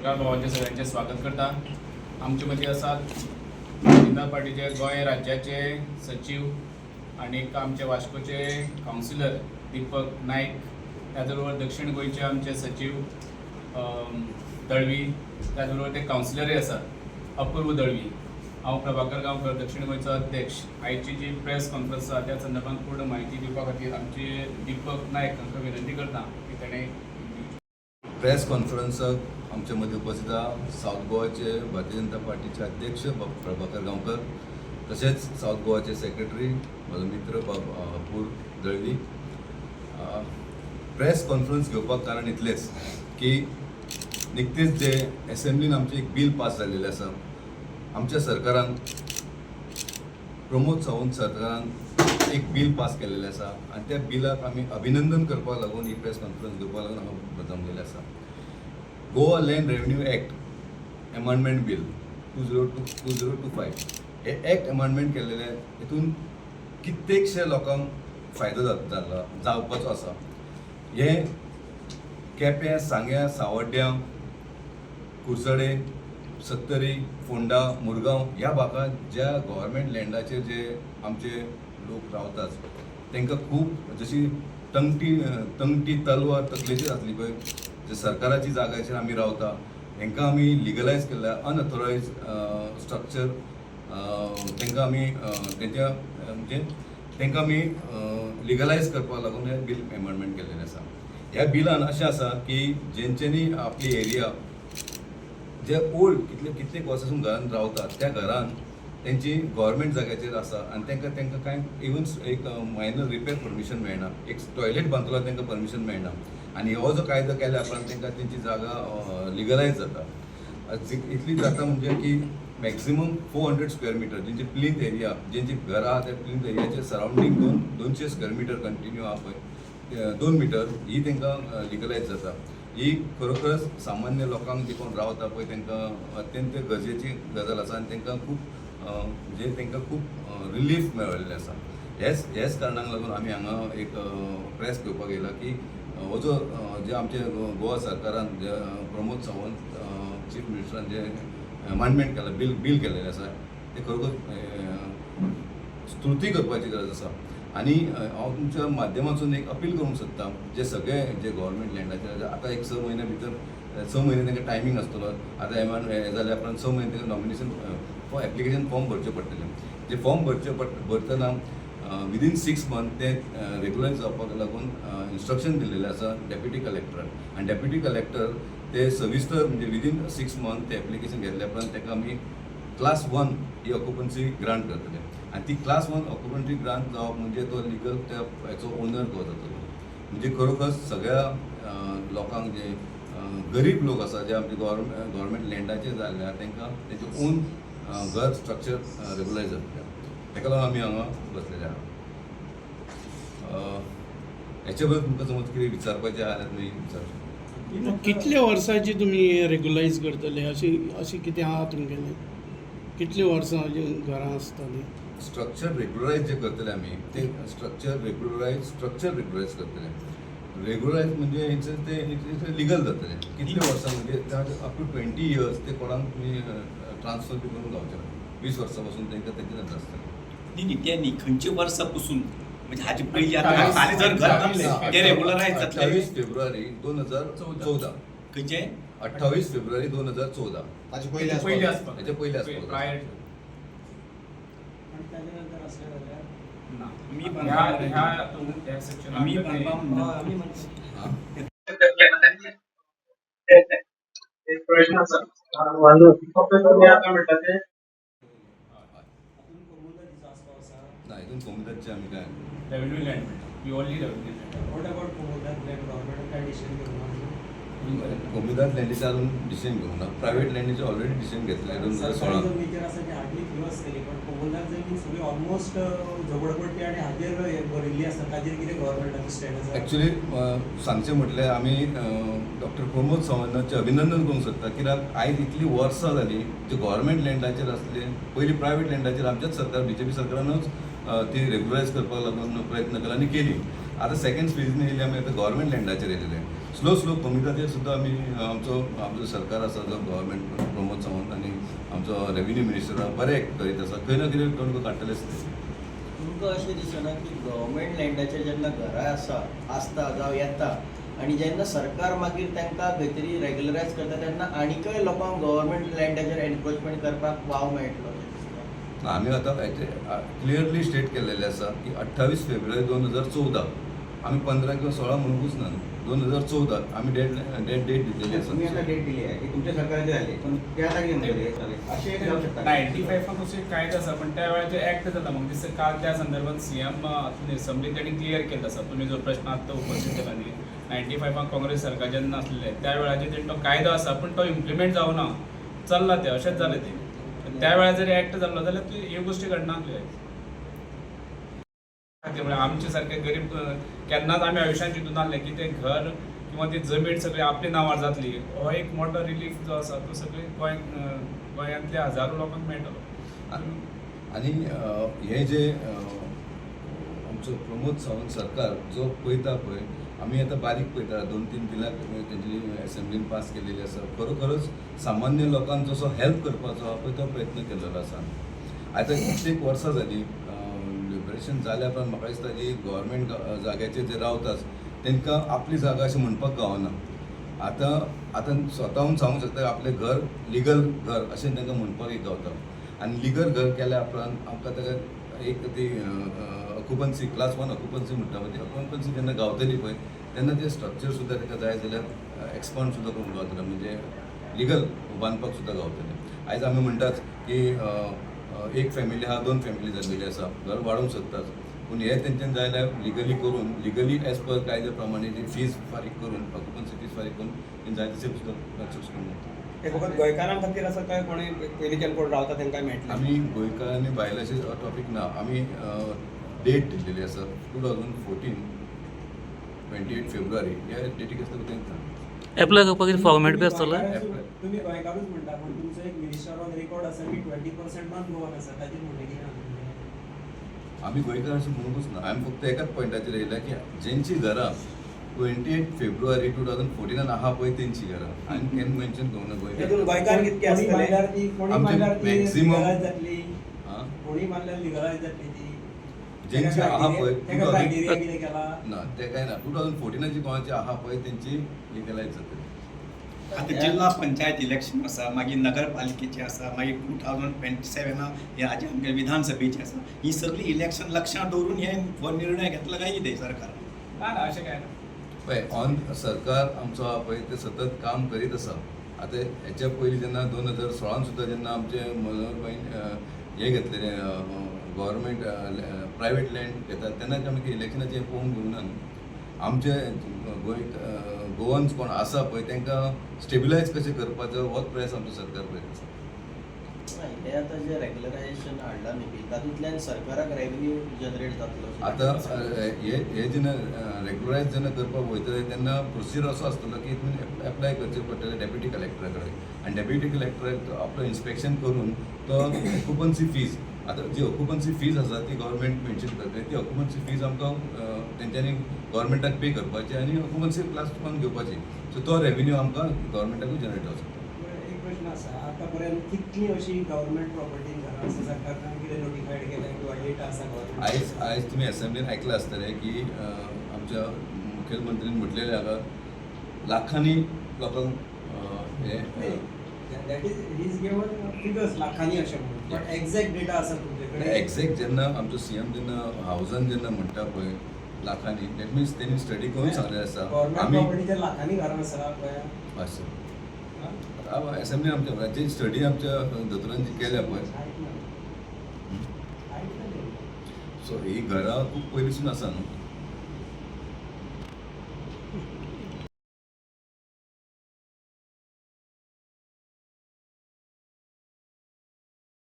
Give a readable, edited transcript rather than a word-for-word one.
भावांचे सगळ्यांचे स्वागत करता। आमचे मदीं आसात इंदा पार्टीचे गोंय राज्याचे सचिव आणि आमचे वास्कोचे कावन्सिलर दीपक नायक, त्याच बरोबर दक्षिण गोंयचे आमचे सचिव दळवी, त्याच बरोबर ते कावन्सिलरय आसात अपूर्व दळवी। हांव प्रभाकर गांवकर, दक्षिण गोंयचो अध्यक्ष। आयची जी प्रेस कॉन्फरन्स आसा त्या संदर्भात पूर्ण म्हायती दिवपा खातीर आमचे दीपक नायक हांकां विनंती करता की ताणें प्रेस कॉन्फरन्साक आमचे मदीं उपस्थित आहा साऊथ गोवाचे भारतीय जनता पार्टीचे अध्यक्ष प्रभाकर गांवकर, तशेंच साऊथ गोवाचे सेक्रेटरी म्हजो मित्र अपूर्व दळवी। प्रेस कॉन्फरन्स घेवपाक कारण इतलेंच की निकतेच जे असेंब्लीन आमचें एक बील पास जाल्लेलें आसा, आमच्या सरकारान प्रमोद सावंत सरकारान एक बील पास केल्लेलें आसा आनी त्या बिलाक आमी अभिनंदन करपाक लागून ही प्रेस कॉन्फरन्स घेवपाक लागून हांगा जमलेलें आसा। Goa land revenue act amendment bill 2025 हे एक्ट एमेंडमेंट केल्लेले हितून कित्येकशे लोकांक फायदो जावपाचो आसा। हे केपें, सांग्या, सावड्ड्या, कुर्चडे, सत्तरी, फोंडा, मुरगांव ह्या भागात ज्या गव्हर्मेंट लँडाचेर जे आमचे लोक रावतात तांकां खूब जशी तंगटी तलवार तकलेचेर आसली पळय, जे सरकाराची जाग्याचेर आमी रावता तांकां आमी लिगलायज केल्या अनऑथोरायज स्ट्रक्चर तांकां आमी तेंच्या म्हणजे तांकां आमी लिगलायज करपाक लागून हें बील एमेंडमेंट केल्लेलें आसा। ह्या बिलान अशें आसा की जेंच्यांनी आपली एरिया जे ओल्ड कितलेक वर्सांसून घरान रावतात त्या घरान तेंची गव्हर्मेंट जाग्याचेर आसा आनी तांकां कांय इवन एक मायनर रिपेर परमिशन मेळना, एक टॉयलेट बांदतलो तांकां परमिशन मेळना आनी हो जो कायदो केल्या उपरांत तांकां तेंची जागा लिगलायज जाता। इतली जाता म्हणजे की मॅक्सिमम 400 स्क्वेअर मिटर जेंची प्लिंथ एरिया, जेंची घरां आहा त्या प्लिंथ एरियाचे सरावंडींग 200 स्क्वेअर मिटर कंटिन्यू आहा पळय 2 मिटर ही तांकां लिगलायज जाता। ही खरोखरच सामान्य लोकांक जे कोण रावता पळय तांकां अत्यंत गरजेची गजाल आसा आनी तांकां खूब म्हणजे तांकां खूब रिलीफ मेळिल्लें आसा। हेच कारणाक लागून आमी हांगा एक प्रेस घेवपाक येयला की हो जो जे आमचे गोवा सरकारान जे प्रमोद सावंत चीफ मिनिस्टरान जे एमेंडमेंट केला बील केल्लेलें आसा ते खरोखर स्तुती करपाची गरज आसा। आनी हांव तुमच्या माध्यमांतून एक अपील करूंक सोदतां जे सगळे जे गव्हर्मेंट लँडाचे आतां एक 6 म्हयन्या भितर 6 म्हयने तांकां टायमींग आसतलो। आतां हे जाल्या उपरांत 6 म्हयने तांकां नॉमिनेशन एप्लिकेशन फॉर्म भरचें पडटलें। जे फॉर्म भरतना विदीन 6 मंथ ते रेग्युलरायज जावपाक लागून इन्स्ट्रक्शन दिल्लेलें आसा डेप्युटी कलेक्टरान आनी डेप्युटी कलेक्टर ते सविस्तर म्हणजे विदीन 6 मंथ ते एप्लिकेशन घेतल्या उपरांत ताका आमी क्लास 1 ही ऑक्युपन्सी ग्रांट करतले आनी ती क्लास 1 ऑक्युपन्सी ग्रांट जावप म्हणजे तो लिगल त्या हेचो ओनर तो जातलो। म्हणजे खरोखर सगळ्या लोकांक जे गरीब लोक आसा जे आमचे गव्हर्मेंट लँडाचेर जाल्ले तांकां तेंचे ओन घर स्ट्रक्चर रेग्युलायज जातलें। ताका लागून आमी हांगा बसलेले आहा। हेचे बद्दल तुमकां समज कितें विचारपाचें आहा जाल्यार तुमी विचारचें। कितल्या वर्सांची तुमी रेग्युलायज करतले अशी कितें आहा तुमगेलें? कितले वर्सां घरां आसतलीं? स्ट्रक्चर रेग्युलरायज जे करतले आमी ते स्ट्रक्चर रेग्युलरायज करतले। रेग्युलरायज म्हणजे ते लिगल जातले। कितले वर्सां म्हणजे अप टू 20 इयर्स ते कोणाक तुमी ट्रान्सफर बी करून गावचे ना। 20 वर्सां पासून तांकां तेंचे नंतर आसतलें। न्ही त्यांनी खंयच्या वर्सापासून म्हणजे हाजी पयली आतां फाल्यां जर घर ते रेग्युलरायज जातले 28 फेब्रुवारी 2014 खंयचे 28 फेब्रुवारी 2014 ताचे पयलीं आसपाक हेचे पयलीं आसपाक प्रायर ना मी ह्या सेक्शन आम्ही एक प्रश्न आसा तुम्ही आता म्हणटा ते ना हितून कोमिताचे आमी काय revenue land purely revenue land. What about कोमोदात लँड गव्हर्नमेंट काय डिसिजन घेऊन कोमिदात लँडीचे अजून डिसिजन घेवंक ना। प्रायव्हेट लँडीचे ऑलरेडी डिसिजन घेतले 2016 जो मेजर आसा की हार्डली फ्युअर्स केली पण कोमोदात जमीन सगळी ऑलमोस्ट झगडपट्टी आणि हाजेर भरिल्ली आसा ताजेर कितें गव्हर्नमेंटाचो स्टँड आसा? एक्चुअली सांगचें म्हटल्यार आमी डॉक्टर प्रमोद सावंतांचें अभिनंदन करूंक सोदता कित्याक आयज इतलीं वर्सां जालीं जे गव्हर्मेंट लँडाचेर आसले पयलीं प्रायव्हेट लँडाचेर आमच्याच सरकार बीजेपी सरकारानूच ती रेग्युलरायज करपाक लागून प्रयत्न केला आनी केली। आतां सेकंड फेजीन येयली आमी आतां गव्हर्मेंट लँडाचेर येयलेले। स्लो कमी खातीर सुद्दां आमी आमचो सरकार आसा जो गव्हर्मेंट प्रमोद सावंत आनी आमचो रेव्हेन्यू मिनिस्टर बरें करीत आसा खंय ना कितें करून काडटलेच ते. तुमकां अशें दिसना की गव्हर्मेंट लँडाचेर जेन्ना घरां आसता जावं येता आनी जेन्ना सरकार मागीर तांकां खंय तरी रेग्युलरायज करता तेन्ना आनीकय लोकांक गव्हर्मेंट लँडाचेर एनक्रोचमेंट करपाक वाव मेळटलो अशें दिसता. आमी आतां क्लियरली स्टेट केल्लेलें आसा की 28 फेब्रुवारी 2014 आमी 15 किंवा 16 म्हणूंकूच ना 2014 आमी डेट दिलेली तुम्ही आता आसा. डेट दिली आहे की तुमच्या सरकारने झाले पण त्या जागी म्हणले असे एक जाऊ शकता 95 असे कायदे आसा पण त्या वेळाचेर ऍक्ट जाता म्हाका दिसता काल त्या संदर्भात सीएम असेंब्लीन तांणी क्लियर केल्लो आसा. तुमी जो प्रश्न आतां उपस्थित केला न्ही 95 काँग्रेस सरकार जेन्ना आसलेले त्या वेळाचेर तेणी तो कायदो आसा पण तो इम्प्लिमेंट जावना चल्ला ते अशेंच जालें ते. त्या वेळार जर ऍक्ट जाल्लो जाल्यार ह्यो गोश्टी घडनासल्यो. त्यामुळे आमचे सारखे गरीब केन्नाच आमी आयुश्यान चिंतून नासले की ते घर किंवा ती जमीन सगळी आपली नांवार जातली. हो एक मोठो रिलीफ जो आसा तो सगळे गोंयांतल्या हजारो लोकांक मेळटलो. आनी हे जे आमचो प्रमोद सावंत सरकार जो पळयता पळय आमी आतां बारीक पळयता 2-3 बिलां तेंची एसेंब्लीन पास केलेली आसा. खरोखरच सामान्य लोकांक जसो हेल्प करपाचो हा पळय तो प्रयत्न केल्लो आसा. आतां कित्येक वर्सां जालीं लिबरेशन जाल्या उपरांत म्हाका दिसता की गव्हर्मेंट जाग्याचेर जे रावतात तांकां आपली जागा अशें म्हणपाक गावना. आतां स्वताहून सांगूंक शकता आपलें घर लिगल घर अशें तांकां म्हणपाक एक गावता. आनी लिगल घर केल्या उपरांत आमकां ताका एक ती ऑक्युपन्सी क्लास 1 ऑक्युपन्सी म्हणटा पळय ती ऑक्युपन्सी जेन्ना गावतली पळय तेन्ना ते स्ट्रक्चर सुद्दां ताका जाय जाल्यार एक्सपांड सुद्दां करूंक गावतलें म्हणजे लिगल बांदपाक सुद्दां गावतलें. आयज आमी म्हणटात की एक फॅमिली आहा 2 फॅमिली जाल्लेली आसा घर वाडोवंक सोदतात पूण हे तेंच्यान जाय जाल्यार लिगली एज पर कायद्या प्रमाणे जी फीज फारीक करून ऑक्युपन्सी फीज फारीक करून तें जाय तशें सुद्दां सक्सेस करूंक जाता. ते फकत गोंयकारां खातीर आसा काय कोणी पयलींच्यान कोण रावता तांकां मेळटलें? आमी गोंयकार आनी भायल्याचे टॉपीक ना आमी डेट दिल्लेली आसा 2014 28 फेब्रुवारी ह्या डेटीक आसता तेंकां एप्लाय करपाक कितें फॉर्मेट बी आसतलो? तुम्ही गोंयकारूच म्हणटा पण तुमचो एक मिनिस्टर ऑन रेकॉर्ड आसा की 20% नॉन गोवन आसा ताचेर म्हणलें कितें आमी गोंयकार अशें म्हणूंकूच ना आमी फक्त एकाच पॉयंटाचेर येयल्या की जेंची घरां 28 फेब्रुवारी 2014 आहा पळय तेंची घरां आनी केन्ना मेन्शन करूं ना तेतून गोंयकार कितके आमचे आसतले? कोणी मारल्यार ती maximum- लिगलायज जातली, हां कोणी मारल्यार लिगलायज जातली ती. जेंची आहा पळय तेका क्रायटेरिया कितें केला? ना ते काय ना 2014 गोंयाची आहा पळय तेंची लिगलायज जातली. आता जिल्हा पंचायत इलेक्शन आसा मागीर नगरपालिकेचे आसा मागीर 2027 हे हाजे आमगे विधानसभेचे आसा ही सगळी इलेक्शन लक्षांत दवरून हे हो निर्णय घेतला काय कितें सरकार? ना अशें काय ना. पळय ऑन सरकार आमचो आहा पळय ते सतत काम करीत आसा. आतां हेच्या पयलीं जेन्ना 2016 सुद्दां जेन्ना आमचे मनोहरबाईन हे घेतलेले गव्हर्मेंट प्रायवेट लँड घेतात तेन्ना आमी इलेक्शनाचें पळोवंक घेवना न्हू. आमचे गोवन्स कोण आसा पळय तांकां स्टेबिलायज कशें करपाचो होच प्रयास आमचो सरकार करीत आसा. हे आतां जे रेग्युलरायजेशन हाडला न्ही बिल तातूंतल्यान सरकाराक रेव्हेन्यू जनरेट जातलो आतां हे जेन्ना रेग्युलरायज जेन्ना करपाक वयतले तेन्ना प्रोसिजर असो आसतलो की तुमी एप्लाय करचें पडटलें डेप्युटी कलेक्टरा कडेन आनी डेप्युटी कलेक्टराक आपलो इन्स्पेक्शन करून तो ऑक्युपन्सी फीज आतां जी ऑक्युपन्सी फीज आसा ती गव्हर्मेंट मेन्शन करता ती ऑक्युपन्सी फीज आमकां तेंच्यांनी गव्हर्मेंटाक पे करपाची आनी ऑक्युपन्सी क्लास 1 घेवपाची सो तो रेव्हेन्यू आमकां गव्हर्मेंटाकूय जनरेट जावचो. एक प्रश्न आसा आतां पर्यंत कितली अशी गव्हर्मेंट प्रॉपर्टी घरां आसा सरकारान कितें नोटिफायड केल्या किंवा डेटा आसा गव्हर्मेंट? आयज तुमी असेंब्लीन आयकलां आसतलें की आमच्या मुखेलमंत्रीन म्हटलेलें हांगा लाखांनी लोकांक हे that is his given figures लाखांनी अशें म्हणून बट एक्झॅक्ट डेटा आसा तुमचे कडेन? एक्झॅक्ट जेन्ना आमचो सीएम जेन्ना हावजान जेन्ना म्हणटा पळय लाखांनी दॅट मिन्स तेणी स्टडी करून सांगलेलें आसा गव्हर्मेंट प्रॉपर्टीचे लाखांनी घरां आसा गोंयांत? असं असेंब्लीन आमच्या जी स्टडी आमच्या दोतोरांची केल्या पळय सो ही घरां खूब पयलींसून आसा न्हू